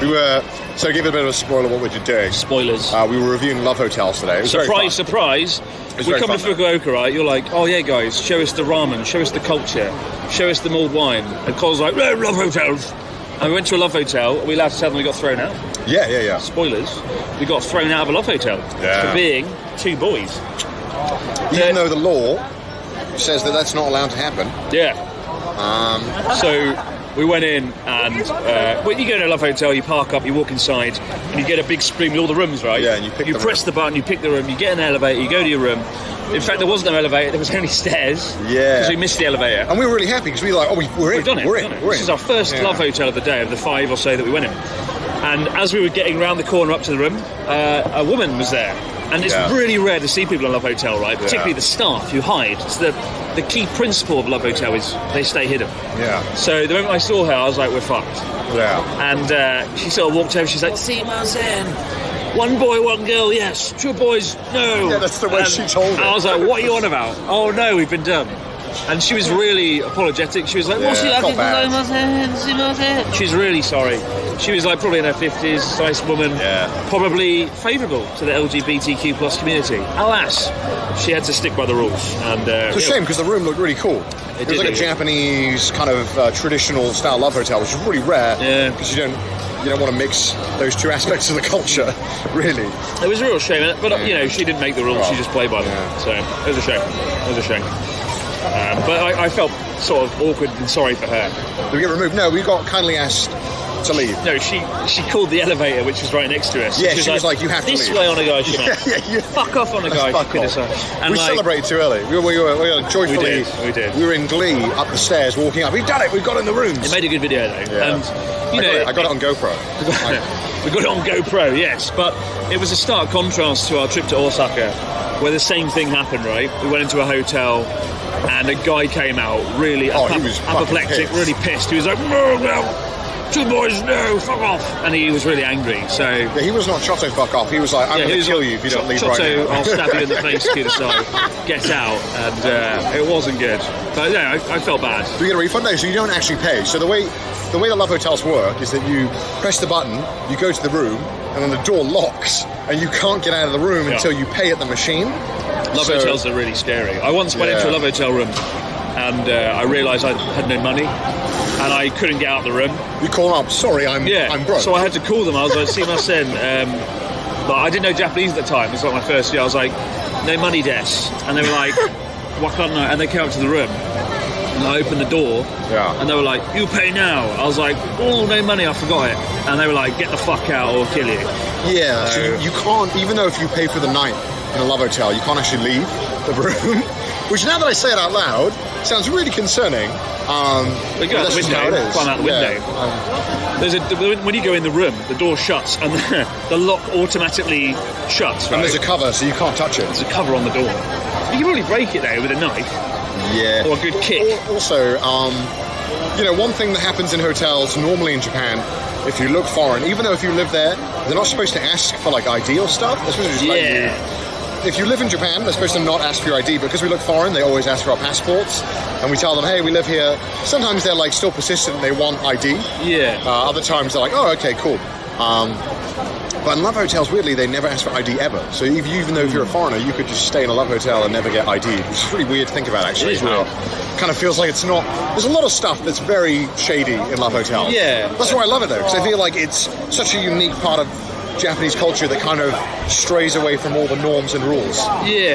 So to give a bit of a spoiler what we're doing. Spoilers. We were reviewing Love Hotels today. It was Surprise, surprise. We come to Fukuoka, right? You're like, oh yeah, guys, show us the ramen, show us the culture, show us the mulled wine. And Cole's like, no, Love Hotels. And we went to a Love Hotel. Are we allowed to tell them we got thrown out? Yeah. Spoilers. We got thrown out of a Love Hotel for being two boys. Even though the law says that that's not allowed to happen. Yeah. So we went in and when you go to a Love Hotel, you park up, you walk inside, and you get a big screen with all the rooms, right? Yeah, and you press the button, you pick the room, you get an elevator, you go to your room. In fact, there wasn't no elevator, there was only stairs. Yeah. Because we missed the elevator. And we were really happy because we were like, we're in. We've done it. We're in. This is our first Love Hotel of the day, of the 5 or so that we went in. And as we were getting round the corner up to the room, a woman was there. And it's really rare to see people in a Love Hotel, right? Particularly the staff who hide. It's the key principle of Love Hotel is they stay hidden. Yeah. So the moment I saw her, I was like, we're fucked. Yeah. And she sort of walked over, she's like, "Simasen. One boy, one girl, yes. 2 boys, no." Yeah, that's the way she told it. I was like, what are you on about? Oh no, we've been done. And she was really apologetic. She was like, she's really sorry. She was like probably in her 50s, nice woman, probably favourable to the LGBTQ plus community. Alas, she had to stick by the rules. And it's a shame because the room looked really cool. It was like a Japanese kind of traditional style Love Hotel, which is really rare because you don't want to mix those two aspects of the culture, really. It was a real shame, but you know, she didn't make the rules, she just played by them. So it was a shame. It was a shame. But I felt sort of awkward and sorry for her. Did we get removed? No, we got kindly asked to leave. No, she called the elevator, which was right next to us. Yeah, she was like, you have to leave. This way on a guy, she meant. Yeah. Fuck off on a guy, she could have said. We celebrated too early. We were joyfully. We did. We were in glee up the stairs, walking up. We've done it. We've got in the rooms. It made a good video though. Yeah. And I got it on GoPro. We got it on GoPro, yes. But it was a stark contrast to our trip to Osaka, where the same thing happened. Right, we went into a hotel. And a guy came out really apoplectic, really pissed. He was like, "No, 2 boys, no, fuck off!" And he was really angry. So he was not Chotto, fuck off. He was like, "I'm going to kill you if you don't leave right now." I'll stab you in the face, kid aside. Get out. And it wasn't good. But yeah, I felt bad. Do you get a refund? No, so you don't actually pay. So the way the Love Hotels work is that you press the button, you go to the room, and then the door locks, and you can't get out of the room until you pay at the machine. Love hotels are really scary. I once went into a Love Hotel room and I realised I had no money and I couldn't get out of the room. You call them up, sorry, I'm broke. So I had to call them. I was like, "Simasen." But I didn't know Japanese at the time. It was like my first year. I was like, "No money des." And they were like, "Wakanda." And they came up to the room and I opened the door and they were like, "You pay now." I was like, "Oh, no money, I forgot it." And they were like, "Get the fuck out or kill you." Yeah, so you can't, even though if you pay for the night in a Love Hotel, you can't actually leave the room. Which, now that I say it out loud, sounds really concerning. They go out the window, climb out the window. When you go in the room, the door shuts and the lock automatically shuts. Right? And there's a cover, so you can't touch it. There's a cover on the door. You can probably break it though with a knife. Yeah. Or a good kick. Also, one thing that happens in hotels normally in Japan, if you look foreign, even though if you live there, they're not supposed to ask for like ID or stuff. They're supposed to just let you. If you live in Japan, they're supposed to not ask for your ID, but because we look foreign, they always ask for our passports, and we tell them, "Hey, we live here." Sometimes they're like still persistent and they want ID. Yeah. Other times they're like, "Oh, okay, cool." But in Love Hotels, weirdly, they never ask for ID ever. So even though if you're a foreigner, you could just stay in a Love Hotel and never get ID, which is really weird to think about, actually. It is weird. Kind of feels like it's not... There's a lot of stuff that's very shady in Love Hotels. Yeah. That's why I love it, though, because I feel like it's such a unique part of Japanese culture that kind of strays away from all the norms and rules. Yeah.